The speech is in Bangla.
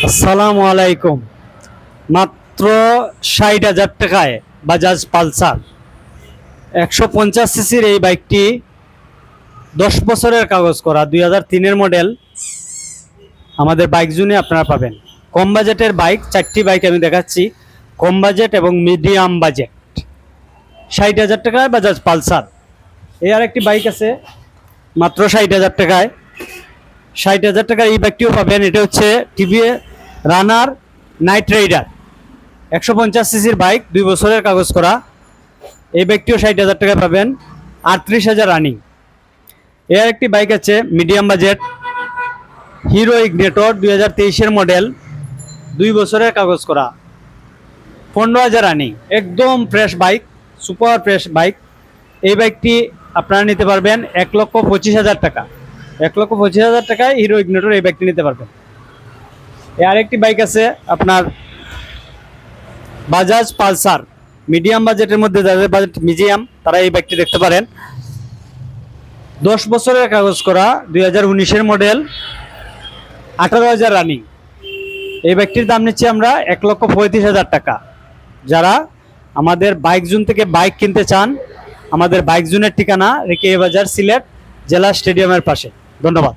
আসসালামু আলাইকুম। মাত্র ৬০,০০০ টাকায় বাজাজ পালসার ১৫০ সিসির এই বাইকটি ১০ বছরের কাগজ করা, ২০০৩-এর মডেল আমাদের বাইক জোনে আপনারা পাবেন। কম বাজেটের বাইক, ৪টি বাইক আমি দেখাচ্ছি, কম বাজেট এবং মিডিয়াম বাজেট। ৬০,০০০ টাকায় বাজাজ পালসার। এই আর একটি বাইক আছে মাত্র ৬০,০০০ টাকায়। ৬০,০০০ টাকার এই বাইকটিও পাবেন। এটা হচ্ছে টিভিএস রানার নাইট রাইডার, ১৫০ সিসির বাইক, ২ বছরের কাগজ করা। এই বাইকটিও ৬০,০০০ টাকায় পাবেন, ৩৮,০০০ রানিং। এর একটি বাইক আছে মিডিয়াম বাজেট, হিরো ইগনিটর, ২০২৩-এর মডেল, ২ বছরের কাগজ করা, ১৫,০০০ রানিং। একদম fresh bike, super fresh bike. এই বাইকটি আপনারা নিতে পারবেন ১,২৫,০০০ টাকা। ১,২৫,০০০ টাকায় হিরো ইগনিটর এই বাইকটি নিতে পারবেন। আরেকটি বাইক আছে আপনার বাজাজ পালসার, মিডিয়াম বাজেটের মধ্যে, যাদের বাজেট মিডিয়াম তারা এই বাইকটি দেখতে পারেন। ১০ বছরের কাগজ করা, ২০১৯-এর মডেল, ১৮,০০০ রানিং। এই বাইকটির দাম নিচ্ছি আমরা ১,৩৫,০০০ টাকা। যারা আমাদের বাইক জোন থেকে বাইক কিনতে চান, আমাদের বাইক জোনের ঠিকানা রেকে বাজার, সিলেট জেলা স্টেডিয়ামের পাশে। ধন্যবাদ।